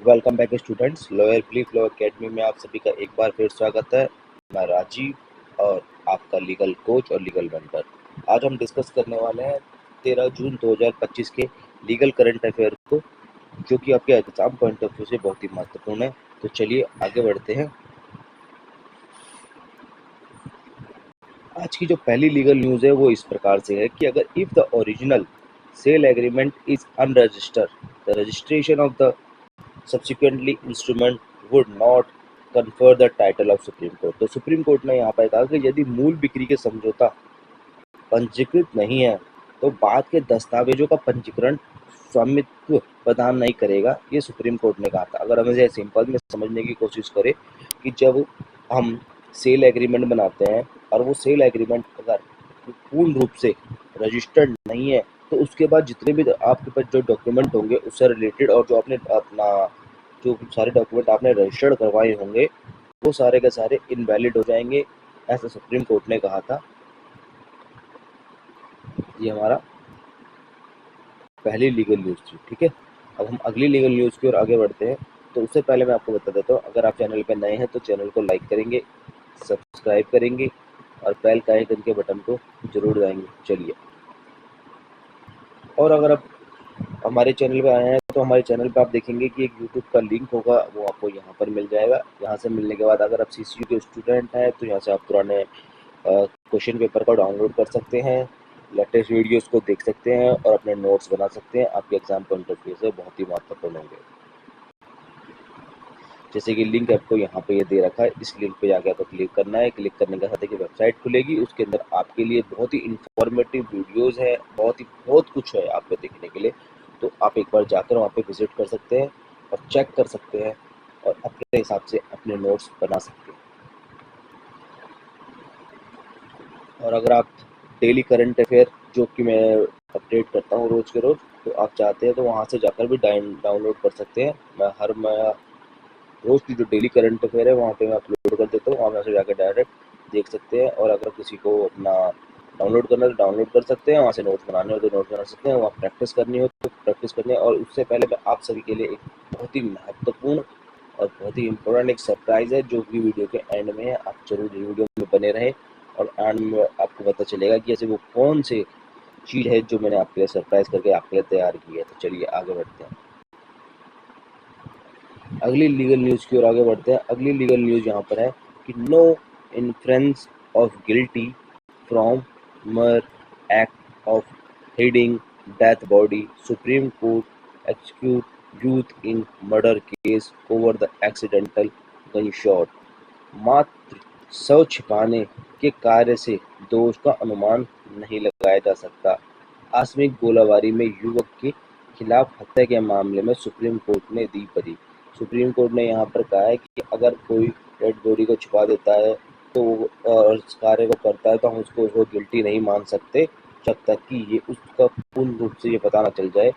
Welcome back students. Lawyer belief law academy में आप सभी का एक बार फिर स्वागत है। मैं राजीव और आपका लीगल कोच और लीगल मेंटर। आज हम डिस्कस करने वाले हैं 13 जून 2025 के लीगल करंट अफेयर को, जो कि आपके एग्जाम पॉइंट ऑफ व्यू से बहुत ही महत्वपूर्ण है। तो चलिए आगे बढ़ते हैं। आज की जो पहली लीगल न्यूज़ है वो इस प्रकार से है कि अगर if the original sale agreement is unregistered, the registration of the subsequently instrument would not confer the title of supreme court. तो सुप्रीम कोर्ट ने यहाँ पर कहा कि यदि मूल बिक्री के समझौता पंजीकृत नहीं है तो बाद के दस्तावेजों का पंजीकरण स्वामित्व प्रदान नहीं करेगा। ये सुप्रीम कोर्ट ने कहा था। अगर हम इसे सिंपल में समझने की कोशिश करें कि जब हम सेल एग्रीमेंट बनाते हैं और वो सेल एग्रीमेंट अगर पूर्ण रूप से रजिस्टर्ड नहीं है तो उसके बाद जितने भी आपके पास जो डॉक्यूमेंट होंगे उससे रिलेटेड और जो आपने अपना जो सारे डॉक्यूमेंट आपने रजिस्टर्ड करवाए होंगे वो सारे के सारे इनवैलिड हो जाएंगे, ऐसा सुप्रीम कोर्ट ने कहा था। ये हमारा पहली लीगल न्यूज़ थी। ठीक है, अब हम अगली लीगल न्यूज़ की ओर आगे बढ़ते हैं। तो उससे पहले मैं आपको बता देता हूँ, अगर आप चैनल पे नए हैं तो चैनल को लाइक करेंगे, सब्सक्राइब करेंगे और बेल का आइकन के बटन को जरूर दबाएंगे। चलिए, और अगर आप हमारे चैनल पे आए हैं तो हमारे चैनल पे आप देखेंगे कि एक यूट्यूब का लिंक होगा, वो आपको यहाँ पर मिल जाएगा। यहाँ से मिलने के बाद अगर आप CCU के स्टूडेंट हैं तो यहाँ से आप पुराने क्वेश्चन पेपर को डाउनलोड कर सकते हैं, लेटेस्ट वीडियोस को देख सकते हैं और अपने नोट्स बना सकते हैं। आपके एग्जाम पॉइंट ऑफ व्यू से बहुत ही महत्वपूर्ण होंगे। जैसे कि लिंक आपको यहाँ पे ये दे रखा है, इस लिंक पे जाके आपको क्लिक करना है। क्लिक करने के साथ एक वेबसाइट खुलेगी, उसके अंदर आपके लिए बहुत ही इंफॉर्मेटिव वीडियोस है, बहुत कुछ है आपको देखने के लिए। तो आप एक बार जाकर वहाँ पे विजिट कर सकते हैं और चेक कर सकते हैं और अपने हिसाब से अपने नोट्स बना सकते हैं। और अगर आप डेली करंट अफेयर जो कि मैं अपडेट करता हूँ रोज़ के रोज़, तो आप चाहते हैं तो वहाँ से जाकर भी डाउनलोड कर सकते हैं। मैं रोज़ की जो डेली करंट अफेयर है वहाँ पे मैं अपलोड कर देता हूँ, वहाँ से जाकर डायरेक्ट देख सकते हैं। और अगर किसी को अपना डाउनलोड करना है तो डाउनलोड कर सकते हैं, वहाँ से नोट्स बनाने हो तो नोट्स बना सकते हैं, वहाँ प्रैक्टिस करनी हो तो प्रैक्टिस करनी है। और उससे पहले मैं आप सभी के लिए एक बहुत ही महत्वपूर्ण और बहुत ही इम्पोर्टेंट एक सरप्राइज़ है जो कि वीडियो के एंड में है। आप जरूर वीडियो में बने रहें और एंड में आपको पता चलेगा कि ऐसे वो कौन से चीज़ है जो मैंने आपके लिए सरप्राइज करके आपके लिए तैयार की है। तो चलिए आगे बढ़ते हैं, अगली लीगल न्यूज़ की ओर आगे बढ़ते हैं। अगली लीगल न्यूज़ यहाँ पर है कि no inference of guilty from mere act of hiding death body, Supreme Court execute youth in murder case over the accidental gun shot. मात्र शव छिपाने के कार्य से दोष का अनुमान नहीं लगाया जा सकता। आकस्मिक गोलाबारी में युवक के खिलाफ हत्या के मामले में सुप्रीम कोर्ट ने दी बरी। सुप्रीम कोर्ट ने यहाँ पर कहा है कि अगर कोई डेड बॉडी को छुपा देता है तो और इस कार्य को करता है तो हम उसको गिल्टी नहीं मान सकते जब तक कि ये उसका पूर्ण रूप से ये पता ना चल जाए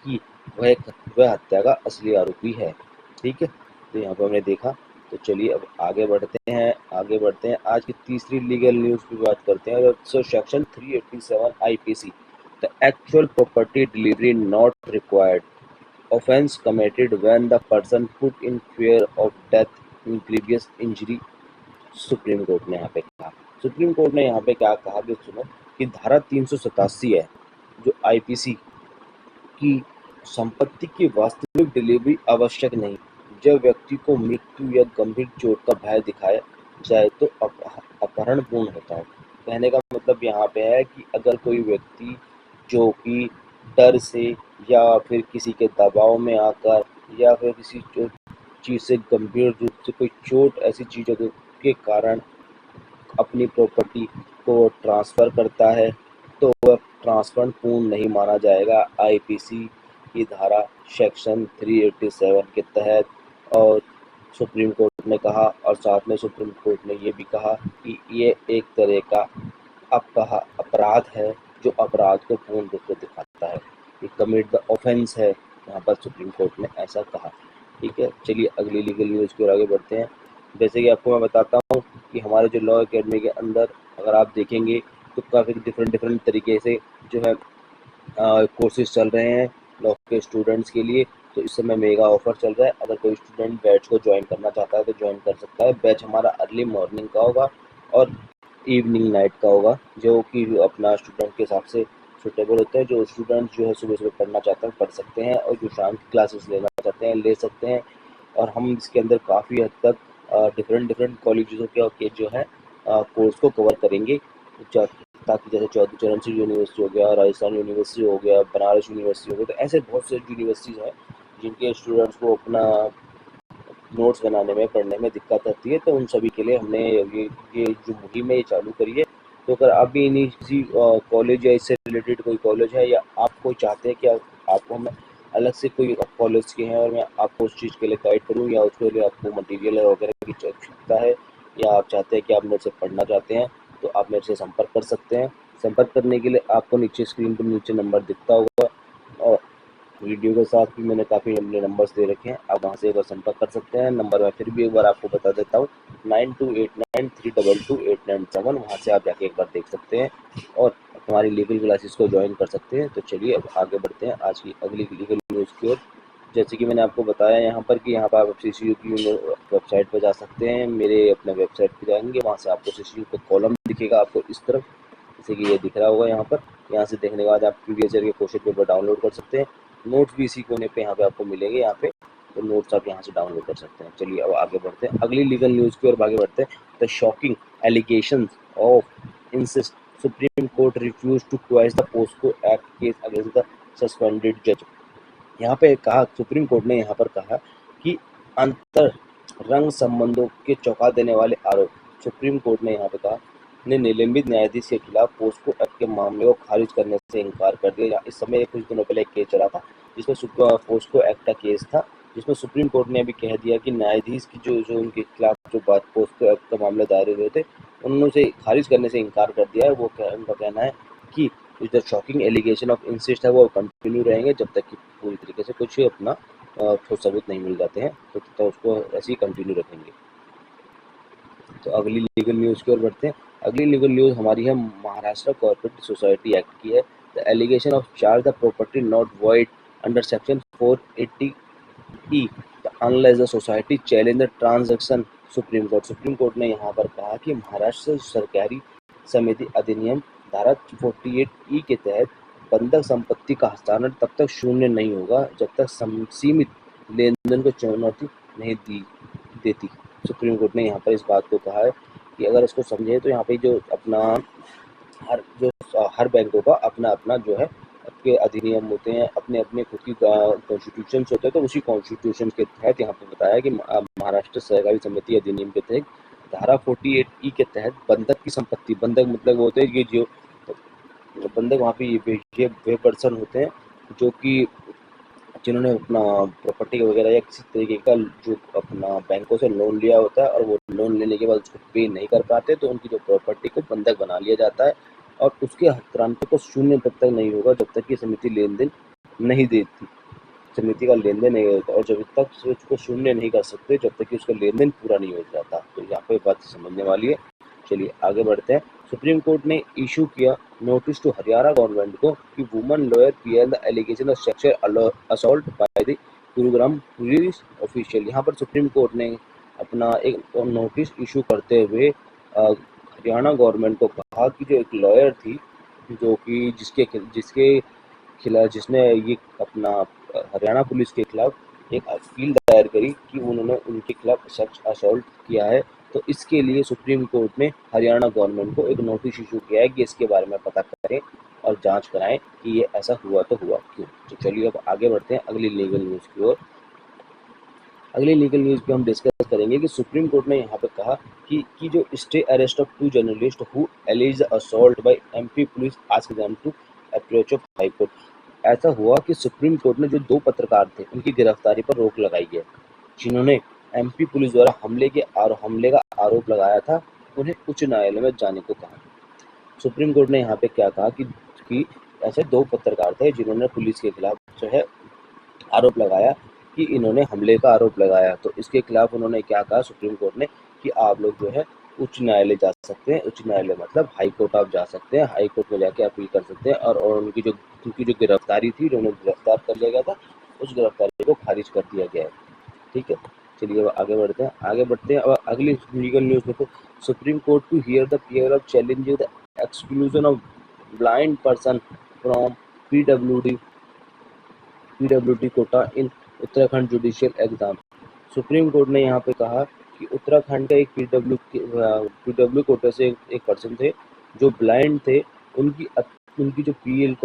कि वह हत्या का असली आरोपी है। ठीक है, तो यहाँ पर हमने देखा। तो चलिए अब आगे बढ़ते हैं आज की तीसरी लीगल न्यूज़ की बात करते हैं। So section 387 IPC, the actual property delivery not required, offense committed when the person put in fear of death in previous injury। Supreme Court ने यहाँ पे कहा, सुप्रीम कोर्ट ने यहाँ पे क्या कहा कि सुनो कि धारा 387 है जो IPC की संपत्ति की वास्तविक डिलीवरी आवश्यक नहीं जब व्यक्ति को मृत्यु या गंभीर चोट का भय दिखाया जाए तो अपहरण पूर्ण होता है। कहने का मतलब यहाँ पे है कि अगर कोई व्यक्ति जो कि डर से या फिर किसी के दबाव में आकर या फिर किसी चीज़ से गंभीर रूप से कोई चोट ऐसी चीज़ों के कारण अपनी प्रॉपर्टी को ट्रांसफ़र करता है तो वह ट्रांसफ़र पूर्ण नहीं माना जाएगा IPC की धारा सेक्शन 387 के तहत। और सुप्रीम कोर्ट ने कहा और साथ में सुप्रीम कोर्ट ने ये भी कहा कि ये एक तरह का अपराध है जो अपराध को पूर्ण रूप से दिखाता है, ये कमिट द ऑफेंस है, यहाँ पर सुप्रीम कोर्ट ने ऐसा कहा। ठीक है, चलिए अगली लीगल न्यूज़ की ओर आगे बढ़ते हैं। जैसे कि आपको मैं बताता हूँ कि हमारे जो लॉ एकेडमी के अंदर अगर आप देखेंगे तो काफ़ी डिफरेंट तरीके से जो है कोर्सेज चल रहे हैं लॉ के स्टूडेंट्स के लिए। तो इस समय मेगा ऑफर चल रहा है। अगर कोई स्टूडेंट बैच को ज्वाइन करना चाहता है तो ज्वाइन कर सकता है। बैच हमारा अर्ली मॉर्निंग का होगा और इवनिंग नाइट का होगा, जो कि अपना स्टूडेंट के हिसाब से सूटेबल होता है। जो स्टूडेंट जो है सुबह सुबह पढ़ना चाहते हैं पढ़ सकते हैं, और जो शाम की क्लासेस लेना चाहते हैं ले सकते हैं। और हम इसके अंदर काफ़ी हद तक डिफरेंट डिफरेंट कॉलेजों के जो है कोर्स को कवर करेंगे, ताकि जैसे चौधरी चरण सिंह यूनिवर्सिटी हो गया, राजस्थान यूनिवर्सिटी हो गया, बनारस यूनिवर्सिटी हो गया, तो ऐसे बहुत से यूनिवर्सिटीज़ हैं जिनके स्टूडेंट्स को अपना नोट्स बनाने में पढ़ने में दिक्कत आती है। तो उन सभी के लिए हमने ये जो मुहिम है ये चालू करी है। तो अगर आप भी इन्हीं किसी कॉलेज या इससे रिलेटेड कोई कॉलेज है, या आप कोई चाहते हैं कि आपको मैं अलग से कोई कॉलेज के हैं और मैं आपको उस चीज़ के लिए गाइड करूँ, या उसके लिए आपको मटेरियल वगैरह की आवश्यकता है, या आप चाहते हैं कि आप मेरे से पढ़ना चाहते हैं, तो आप मेरे से संपर्क कर सकते हैं। संपर्क करने के लिए आपको नीचे स्क्रीन पर नीचे नंबर दिखता होगा, और वीडियो के साथ भी मैंने काफ़ी अपने नंबर्स दे रखे हैं, आप वहाँ से एक बार संपर्क कर सकते हैं। नंबर मैं फिर भी एक बार आपको बता देता हूँ, 9289322287। वहाँ से आप जाके एक बार देख सकते हैं और हमारी लीगल क्लासेस को ज्वाइन कर सकते हैं। तो चलिए अब आगे बढ़ते हैं आज की अगली लीगल न्यूज़ की ओर। जैसे कि मैंने आपको बताया यहाँ पर कि यहाँ पर आप CCU की वेबसाइट पर जा सकते हैं। मेरे अपने वेबसाइट पर जाएंगे, वहाँ से आपको CCU का कॉलम दिखेगा आपको इस तरफ, जैसे कि ये दिख रहा होगा यहाँ पर। यहाँ से देखने के बाद आप प्रीवियस ईयर के क्वेश्चन पेपर डाउनलोड कर सकते हैं। नोट्स भी इसी कोने पे यहाँ पे आपको मिलेंगे यहाँ पे, तो नोट्स आप यहाँ से डाउनलोड कर सकते हैं। चलिए अब आगे बढ़ते हैं अगली लीगल न्यूज़ की ओर आगे बढ़ते हैं। The shocking allegations of incest Supreme Court refuse to quash the POCSO act case against the suspended जज। यहाँ पे कहा, सुप्रीम कोर्ट ने यहाँ पर कहा कि अंतर रंग संबंधों के चौंका देने वाले आरोप, सुप्रीम कोर्ट ने यहाँ पे कहा, ने निलंबित न्यायाधीश के खिलाफ पोस्को एक्ट के मामले को खारिज करने से इनकार कर दिया। इस समय कुछ दिनों पहले एक केस चला था जिसमें पोस्को एक्ट का केस था, जिसमें सुप्रीम कोर्ट ने अभी कह दिया कि न्यायाधीश की जो उनके खिलाफ जो बात पोस्को एक्ट का मामला दायर हुए थे, उन्होंने उसे खारिज करने से इनकार कर दिया है। उनका कहना है कि जो शॉकिंग एलिगेशन ऑफ इंसिस्ट है वो कंटिन्यू रहेंगे जब तक कि पूरी तरीके से कुछ अपना ठोस सबूत नहीं मिल जाते हैं, तो उसको ऐसे ही कंटिन्यू रखेंगे। तो अगली लीगल न्यूज़ की ओर बढ़ते हैं। अगली लीगल न्यूज़ हमारी है महाराष्ट्र कॉर्पोरेट सोसाइटी एक्ट की है। The allegation of charge the property not void under section 480E unless the society challenge the transaction. Supreme Court ने यहाँ पर कहा कि महाराष्ट्र सरकारी समिति अधिनियम धारा 48E के तहत बंधक संपत्ति का हस्तांतरण तब तक शून्य नहीं होगा जब तक सीमित लेन देन को चुनौती नहीं दी देती। सुप्रीम कोर्ट ने यहाँ पर इस बात को कहा है कि अगर इसको समझे तो यहाँ पे जो अपना हर बैंकों का अपना अपना जो है के अधिनियम होते हैं, अपने अपने खुद की कॉन्स्टिट्यूशन होते हैं। तो उसी कॉन्स्टिट्यूशन के तहत यहाँ पे बताया कि महाराष्ट्र सहकारी समिति अधिनियम के तहत धारा 48E के तहत बंधक की संपत्ति, बंधक मतलब वो होते हैं ये जो बंधक वहाँ पे ये वे पर्सन होते हैं जो कि जिन्होंने अपना प्रॉपर्टी वगैरह या किसी तरीके का जो अपना बैंकों से लोन लिया होता है, और वो लोन लेने के बाद उसको पे नहीं कर पाते, तो उनकी जो प्रॉपर्टी को बंधक बना लिया जाता है, और उसके हस्तांतरण को शून्य तब तक नहीं होगा जब तक कि समिति लेन देन नहीं देती, समिति का लेन देन नहीं होता, और जब तक उसको शून्य नहीं कर सकते जब तक कि उसका लेन देन पूरा नहीं हो जाता। तो यहाँ पे बात समझने वाली है। चलिए आगे बढ़ते हैं। सुप्रीम कोर्ट ने इशू किया नोटिस टू हरियाणा गवर्नमेंट को कि woman lawyer PL the allegation of sexual assault by the Gurugram police official. यहाँ पर सुप्रीम कोर्ट ने अपना एक नोटिस इशू करते हुए हरियाणा गवर्नमेंट को कहा कि जो एक लॉयर थी जो कि जिसके खिलाफ जिसने ये अपना हरियाणा पुलिस के खिलाफ एक अपील दायर करी कि उन्होंने उनके खिलाफ सेक्स असॉल्ट किया है, तो इसके लिए सुप्रीम कोर्ट ने हरियाणा गवर्नमेंट को एक नोटिस इशू किया है कि इसके बारे में पता करें और जांच कराएं कि ये ऐसा हुआ तो हुआ क्यों। तो चलिए अब आगे बढ़ते हैं अगली लीगल न्यूज़ की ओर। अगली लीगल न्यूज़ पे हम डिस्कस करेंगे कि सुप्रीम कोर्ट ने यहाँ पे कहा कि जो stay arrest of 2 journalist who allege assault by MP police ask them to approach of high court. ऐसा हुआ कि सुप्रीम कोर्ट ने जो 2 पत्रकार थे उनकी गिरफ्तारी पर रोक लगाई है, जिन्होंने एमपी पुलिस द्वारा हमले का आरोप लगाया था, उन्हें उच्च न्यायालय में जाने को कहा। सुप्रीम कोर्ट ने यहाँ पे क्या कहा कि ऐसे 2 पत्रकार थे जिन्होंने पुलिस के खिलाफ जो है आरोप लगाया कि इन्होंने हमले का आरोप लगाया, तो इसके खिलाफ उन्होंने क्या कहा सुप्रीम कोर्ट ने कि आप लोग जो है उच्च न्यायालय जा सकते हैं। उच्च न्यायालय मतलब हाई कोर्ट आप जा सकते हैं, हाई कोर्ट में जाके अपील कर सकते हैं, और उनकी जो गिरफ्तारी थी, उन्होंने गिरफ्तार कर लिया गया था, उस गिरफ्तारी को खारिज कर दिया गया है। ठीक है, चलिए अब आगे बढ़ते हैं। अब अगली लीगल न्यूज़ देखो। Supreme Court to hear the plea of challenging the exclusion of blind person from PWD quota in Uttarakhand judicial exam. Supreme Court ने यहाँ पे कहा कि उत्तराखंड का एक पीडब्ल्यू कोटा से एक पर्सन थे जो ब्लाइंड थे, उनकी जो अपील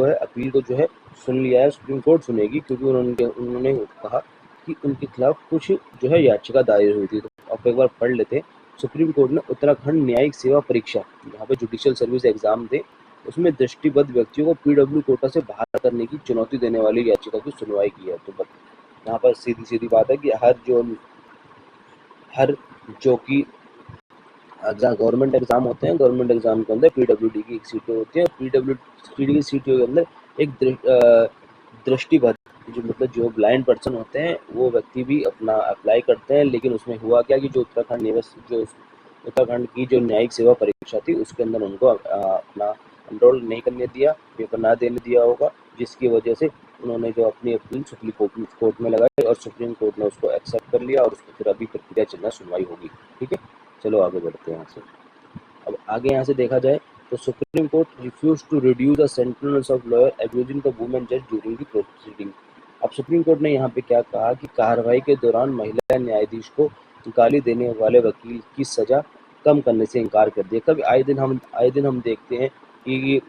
को जो है सुन लिया है, सुप्रीम कोर्ट सुनेगी, क्योंकि उन्होंने कहा कि उनके खिलाफ कुछ जो है याचिका दायर हुई थी। तो आप एक बार पढ़ लेते हैं। सुप्रीम कोर्ट ने उत्तराखंड न्यायिक सेवा परीक्षा, यहाँ पे जुडिशियल सर्विस एग्जाम थे, उसमें दृष्टिबद्ध व्यक्तियों को पीडब्ल्यू कोटा से बाहर करने की चुनौती देने वाली याचिका की सुनवाई की है। तो यहाँ पर सीधी सीधी बात है कि हर जो कि गवर्नमेंट एग्जाम होते हैं, गवर्नमेंट एग्जाम के अंदर पीडब्ल्यूडी की सीटें होती हैं। पीडब्ल्यूडी की सीटों के अंदर एक दृष्टिबद्ध जो मतलब जो ब्लाइंड पर्सन होते हैं वो व्यक्ति भी अपना अप्लाई करते हैं। लेकिन उसमें हुआ क्या कि जो उत्तराखंड की जो न्यायिक सेवा परीक्षा थी उसके अंदर उनको अपना एनरोल नहीं करने दिया, पेपर ना देने दिया होगा, जिसकी वजह से उन्होंने जो अपनी अपील सुप्रीम कोर्ट में लगाई और सुप्रीम कोर्ट ने उसको एक्सेप्ट कर लिया और उसको फिर अभी प्रक्रिया चलना सुनवाई होगी। ठीक है, चलो आगे बढ़ते हैं यहाँ से। अब आगे यहाँ से देखा जाए तो Supreme Court refuse to reduce the sentence of lawyer abusing the women जज ड्यूरिंग द प्रोसीडिंग। अब सुप्रीम कोर्ट ने यहाँ पे क्या कहा कि कार्रवाई के दौरान महिला न्यायाधीश को गाली देने वाले वकील की सजा कम करने से इनकार कर दिया। कभी आए दिन हम देखते हैं कि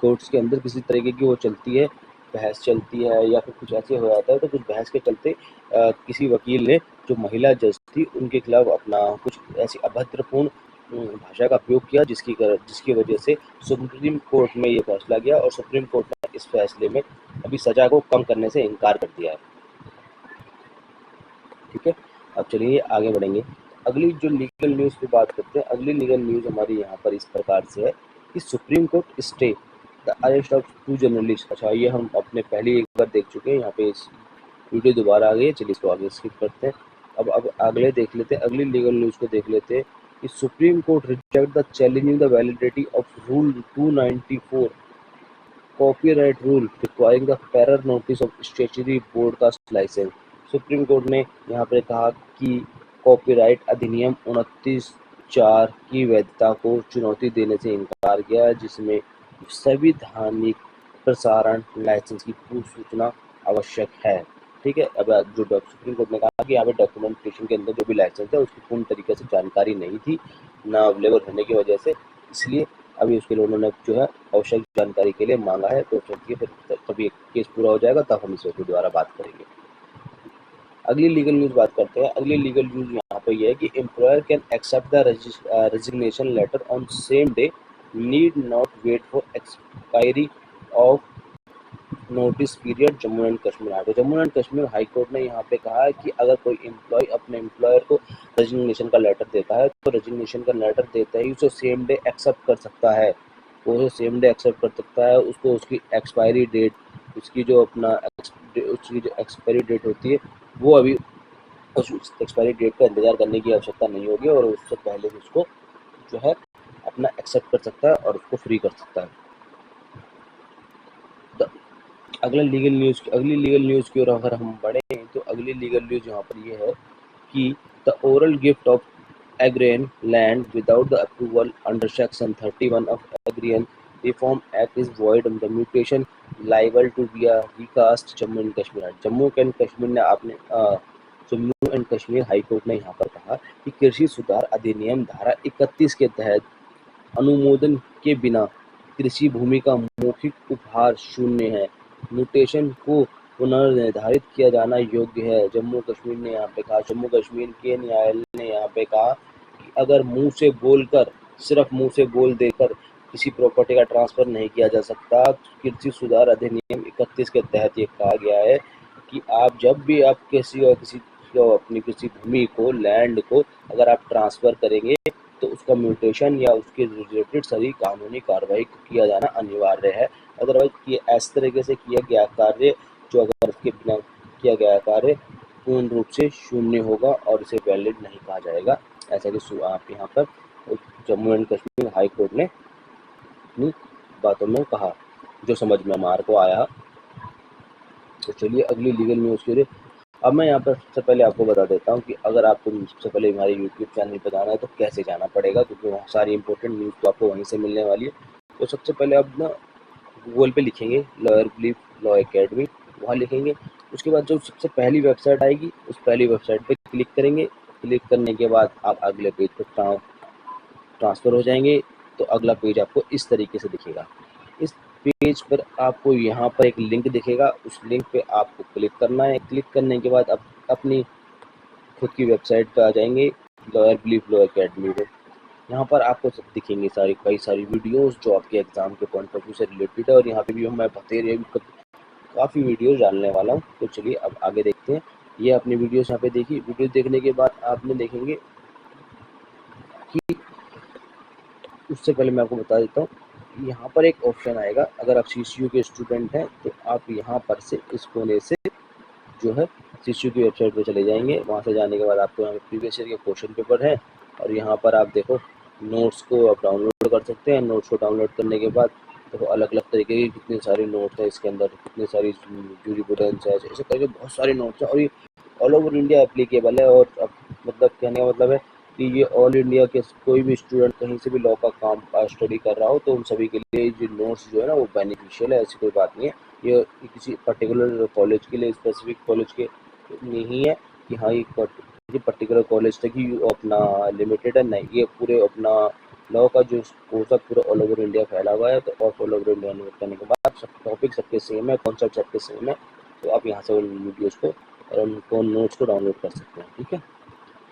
कोर्ट्स के अंदर किसी तरीके की वो चलती है, बहस चलती है या फिर कुछ ऐसे हो जाता है। तो कुछ बहस के चलते किसी वकील ने जो महिला जज थी उनके खिलाफ अपना कुछ ऐसी अभद्रपूर्ण भाषा का उपयोग किया, जिसकी वजह से सुप्रीम कोर्ट में ये फैसला गया और सुप्रीम कोर्ट ने इस फैसले में अभी सजा को कम करने से इनकार कर दिया है। ठीक है, अब चलिए आगे बढ़ेंगे। अगली जो लीगल न्यूज़ की बात करते हैं, अगली लीगल न्यूज़ हमारी यहाँ पर इस प्रकार से है कि Supreme court stay the arrest of 2 journalist. अच्छा, ये हम अपने पहले एक बार देख चुके हैं, यहाँ पे इस वीडियो दोबारा आ गई है, चलिए इसको आगे स्किप करते हैं। अब अगले देख लेते हैं, अगली लीगल न्यूज़ को देख लेते हैं कि Supreme Court reject the challenging the validity of rule 294 copyright rule requiring the prior notice of stationary broadcast license. Supreme Court ने यहाँ पर कहा कि कॉपीराइट अधिनियम 29(4) की वैधता को चुनौती देने से इनकार किया, जिसमें सभी ध्वनिक प्रसारण लाइसेंस की पूर्व सूचना आवश्यक है। ठीक है, अब जो सुप्रीम कोर्ट ने कहा कि यहाँ पे डॉक्यूमेंटेशन के अंदर जो भी लाइसेंस है उसकी पूर्ण तरीके से जानकारी नहीं थी, ना अवेलेबल होने की वजह से, इसलिए अभी उसके लिए उन्होंने जो है आवश्यक जानकारी के लिए मांगा है। तो चलिए फिर कभी केस पूरा हो जाएगा तब हम इस पर दोबारा बात करेंगे। अगली लीगल न्यूज़ बात करते हैं। अगली लीगल न्यूज़ यहाँ पे ये है कि employer can accept the resignation letter on same day, need not wait for expiry of notice period. Jammu and Kashmir High Court, Jammu and Kashmir High Court ने यहाँ पे कहा है कि अगर कोई एम्प्लॉय अपने एम्प्लॉयर को रेजिग्नेशन का लेटर देता है तो रेजिग्नेशन का लेटर देते ही उसे सेम डे एक्सेप्ट कर सकता है, वो उसे सेम डे एक्सेप्ट कर सकता है। उसको उसकी एक्सपायरी डेट, उसकी जो एक्सपायरी डेट होती है वो अभी उस एक्सपायरी डेट का इंतजार करने की आवश्यकता नहीं होगी और उससे पहले उसको जो है अपना एक्सेप्ट कर सकता है और उसको फ्री कर सकता है। अगली लीगल न्यूज़ की ओर अगर हम बढ़े तो अगली लीगल न्यूज़ यहाँ पर ये है कि the oral gift of agrarian land without the approval under section 31 of agrarian reform act is void and the mutation liable to be a recast। Jammu and Kashmir High Court ने यहाँ पर कहा कि कृषि सुधार अधिनियम धारा 31 के तहत अनुमोदन के बिना कृषि भूमि का मौखिक उपहार शून्य है, म्यूटेशन को पुनर्निर्धारित किया जाना योग्य है। जम्मू कश्मीर ने यहाँ पे कहा, जम्मू कश्मीर के न्यायालय ने यहाँ पे कहा कि अगर सिर्फ मुंह से बोल देकर किसी प्रॉपर्टी का ट्रांसफर नहीं किया जा सकता। कृषि सुधार अधिनियम 31 के तहत ये कहा गया है कि जब भी आप किसी को अपनी किसी भूमि को, लैंड को अगर आप ट्रांसफर करेंगे तो उसका म्यूटेशन या उसके रिलेटेड सारी कानूनी कार्रवाई किया जाना अनिवार्य है। अदरवाइज ये इस तरीके से किया गया कार्य, जो अगर उसके बिना किया गया कार्य पूर्ण रूप से शून्य होगा और इसे वैलिड नहीं कहा जाएगा, ऐसा कि आप यहाँ पर Jammu and Kashmir High Court ने अपनी बातों में कहा, जो समझ में हमारे को आया। तो चलिए अगली लीगल न्यूज़ की ओर। अब मैं यहाँ पर सबसे पहले आपको बता देता हूँ कि अगर आपको सबसे पहले हमारे यूट्यूब चैनल पर जाना है तो कैसे जाना पड़ेगा, क्योंकि वहाँ सारी इंपॉर्टेंट न्यूज़ तो आपको वहीं से मिलने वाली है। तो सबसे पहले आप ना गूगल पे लिखेंगे लॉयर बिलीव लॉ एकेडमी, वहाँ लिखेंगे। उसके बाद जो सबसे पहली वेबसाइट आएगी उस पहली वेबसाइट पे क्लिक करेंगे। क्लिक करने के बाद आप अगले पेज पर ट्रांसफ़र हो जाएंगे। तो अगला पेज आपको इस तरीके से दिखेगा। इस पेज पर आपको यहाँ पर एक लिंक दिखेगा, उस लिंक पे आपको क्लिक करना है। क्लिक करने के बाद आप अपनी खुद की वेबसाइट पे आ जाएंगे, लॉयर बिलीव लॉ एकेडमी पे। यहाँ पर आपको सब दिखेंगे कई सारी वीडियोस जो आपके एग्जाम के पॉइंट ऑफ व्यू से रिलेटेड है, और यहाँ पे भी मैं बतेरे काफ़ी वीडियोस डालने वाला हूँ। तो चलिए अब आगे देखते हैं। ये अपनी वीडियोस यहाँ पे देखी। वीडियो देखने के बाद आपने देखेंगे कि उससे पहले मैं आपको बता देता हूँ, यहाँ पर एक ऑप्शन आएगा। अगर आप CCU के स्टूडेंट हैं तो आप यहाँ पर से इस कोने से जो है CCU की वेबसाइट पे चले जाएंगे। वहाँ से जाने के बाद आपको यहाँ पे प्रीवियस ईयर के क्वेश्चन पेपर हैं, और यहाँ पर आप देखो नोट्स को आप डाउनलोड कर सकते हैं। नोट्स को डाउनलोड करने के बाद देखो अलग अलग तरीके के कितने सारे नोट्स हैं इसके अंदर, कितने सारी जूरिस्प्रूडेंस है, ऐसे करके बहुत सारे नोट्स हैं, और ये ऑल ओवर इंडिया एप्लीकेबल है। और अब मतलब कहने का मतलब है कि ये ऑल इंडिया के कोई भी स्टूडेंट कहीं से भी लॉ का काम स्टडी कर रहा हो तो उन सभी के लिए ये नोट्स जो है ना वो बेनिफिशियल है। ऐसी कोई बात नहीं है ये किसी पर्टिकुलर कॉलेज के लिए, स्पेसिफिक कॉलेज के नहीं है कि हाँ ये पर्टिकुलर कॉलेज तक ही अपना लिमिटेड है, नहीं। ये पूरे अपना लॉ का जो कोर्स है पूरा ऑल ओवर इंडिया फैला हुआ है। तो ऑल ओवर इंडिया नोट करने के बाद सब टॉपिक सबके सेम है, कॉन्सेप्ट सबके सेम है। तो आप यहाँ से उन वीडियोज़ को और उनको नोट्स को डाउनलोड कर सकते हैं, ठीक है।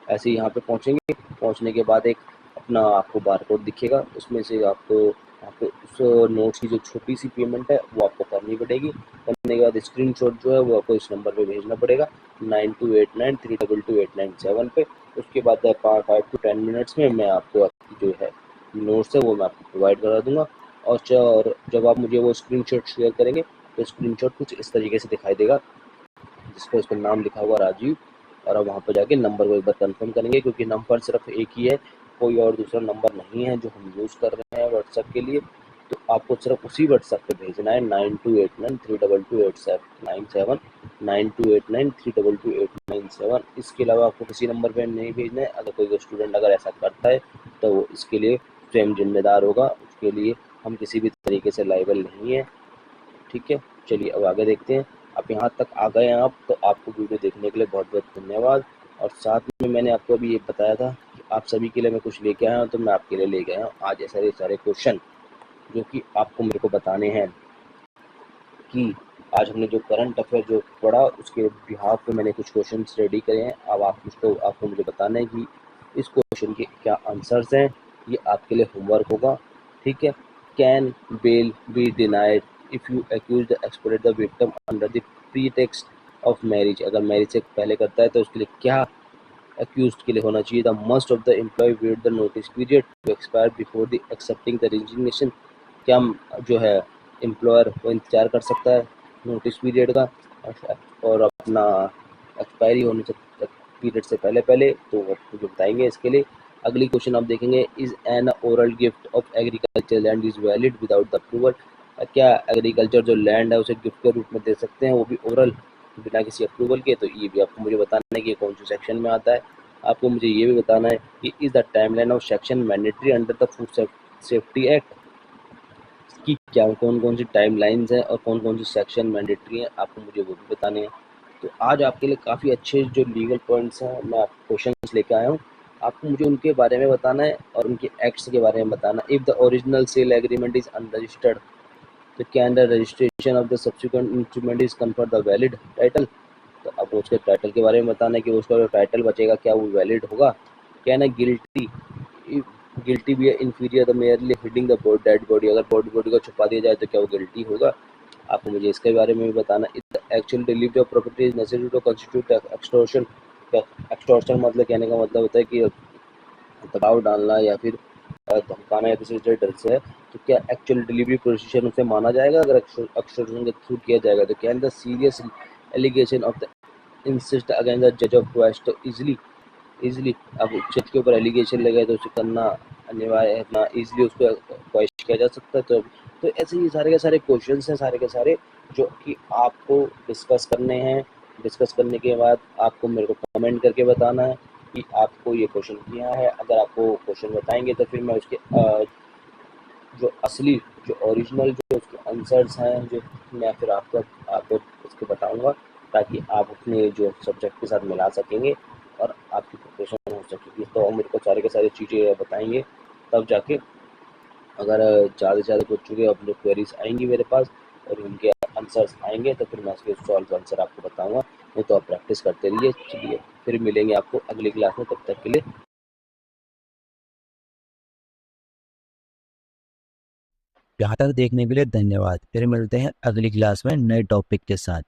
ऐसे ही यहाँ पे पहुँचेंगे। पहुँचने के बाद एक अपना आपको बारकोड दिखेगा, उसमें से आपको उस नोट्स की जो छोटी सी पेमेंट है वो आपको करनी पड़ेगी। करने के बाद स्क्रीनशॉट जो है वो आपको इस नंबर पे भेजना पड़ेगा 9289322897 पे। उसके बाद 5 to 10 मिनट्स में मैं आपको आपकी जो है नोट्स है वो मैं आपको प्रोवाइड करा दूँगा। और जब आप मुझे वो स्क्रीनशॉट शेयर करेंगे तो स्क्रीनशॉट कुछ इस तरीके से दिखाई देगा, जिसपे उसका नाम लिखा हुआ राजीव, और आप वहाँ पर जाके नंबर को एक बार कंफर्म करेंगे, क्योंकि नंबर सिर्फ एक ही है, कोई और दूसरा नंबर नहीं है जो हम यूज़ कर रहे हैं व्हाट्सएप के लिए। तो आपको सिर्फ उसी व्हाट्सएप पे भेजना है 9289322897 9289322897। इसके अलावा आपको किसी नंबर पे नहीं भेजना है। अगर कोई स्टूडेंट अगर ऐसा करता है तो वो इसके लिए स्वयं जिम्मेदार होगा, उसके लिए हम किसी भी तरीके से लायबल नहीं है, ठीक है। चलिए अब आगे देखते हैं। आप यहाँ तक आ गए हैं आप, तो आपको वीडियो देखने के लिए बहुत बहुत धन्यवाद। और साथ में मैंने आपको अभी ये बताया था कि आप सभी के लिए मैं कुछ लेके आया हूँ, तो मैं आपके लिए लेके आया हूँ आज ऐसे सारे क्वेश्चन जो कि आपको मेरे को बताने हैं कि आज हमने जो करंट अफेयर जो पढ़ा उसके बिहाफ पे मैंने कुछ क्वेश्चन रेडी करे हैं। अब आपको मुझे बताना है कि इस क्वेश्चन के क्या आंसर्स हैं। ये आपके लिए होमवर्क होगा, ठीक है। Can bail be denied if you accuse the exported the victim under the pretext of marriage. अगर मैरिज से पहले करता है तो उसके लिए क्या एक्यूज्ड के लिए होना चाहिए। The must of the employ wait the notice period to expire before the accepting the resignation. क्या जो है एम्प्लॉयर वो इंतज़ार कर सकता है नोटिस पीरियड का और अपना एक्सपायरी होने से पीरियड से पहले पहले, तो वो मुझे बताएंगे इसके लिए। अगली क्वेश्चन आप देखेंगे, is an oral gift of agriculture land is valid without the approval. क्या एग्रीकल्चर जो लैंड है उसे गिफ्ट के रूप में दे सकते हैं, वो भी ओरल, बिना किसी अप्रूवल के। तो ये भी आपको मुझे बताना है कि कौन से सेक्शन में आता है। आपको मुझे ये भी बताना है कि is the timeline of section mandatory under the food safety act, कि क्या कौन कौन सी टाइम लाइन्स हैं और कौन कौन सी सेक्शन मैंडेटरी हैं, आपको मुझे वो भी बताने हैं। तो आज आपके लिए काफ़ी अच्छे जो लीगल पॉइंट्स हैं मैं क्वेश्चंस लेके आया हूँ, आपको मुझे उनके बारे में बताना है और उनके एक्ट्स के बारे में बताना। If the original sale agreement is unregistered तो can the registration of the subsequent instrument is confer the valid title. तो अब उसके टाइटल के बारे में बताना है कि उसका जो टाइटल बचेगा क्या वो वैलिड होगा। क्या ना गिल्टी गिल्टी भी है inferior the merely heading the dead body, अगर बॉडी को छुपा दिया जाए तो क्या वो गिल्टी होगा। आपको मुझे इसके बारे में भी बताना। It actual delivery of property is necessary to constitute extortion. Extortion मतलब कहने का मतलब होता है कि दबाव डालना या फिर धमकाना या किसी से डर से है। तो क्या एक्चुअल डिलीवरी प्रोसीजर उसे माना जाएगा अगर एक्सटॉर्शन के थ्रू किया जाएगा। तो can the serious allegation of the insist against the जज ऑफ क्वेस्ट इजीली। अब जज के ऊपर एलिगेशन लगे तो उसे करना अनिवार्य है, अपना इजीली उसको क्वेश्चन किया जा सकता है। तो ऐसे ही सारे के सारे क्वेश्चंस हैं, सारे के सारे जो कि आपको डिस्कस करने हैं। डिस्कस करने के बाद आपको मेरे को कमेंट करके बताना है कि आपको ये क्वेश्चन किया है। अगर आपको क्वेश्चन बताएंगे तो फिर मैं उसके जो असली, जो ओरिजिनल, जो उसके आंसर्स हैं, जो मैं फिर आपको उसके बताऊंगा, ताकि आप अपने जो सब्जेक्ट के साथ मिला सकेंगे और आपकी प्रिपरेशन हो सकेगी। तो मेरे को सारे के सारी चीज़ें बताएंगे, तब जाके अगर ज़्यादा से ज़्यादा बच्चों के अपने क्वेरीज आएंगी मेरे पास और उनके आंसर्स आएंगे तो फिर मैं उसके सॉल्व आंसर आपको बताऊंगा। नहीं तो आप प्रैक्टिस करते रहिए। चलिए फिर मिलेंगे आपको अगली क्लास में, तब तक के लिए यहाँ तक देखने के लिए धन्यवाद। फिर मिलते हैं अगली क्लास में नए टॉपिक के साथ।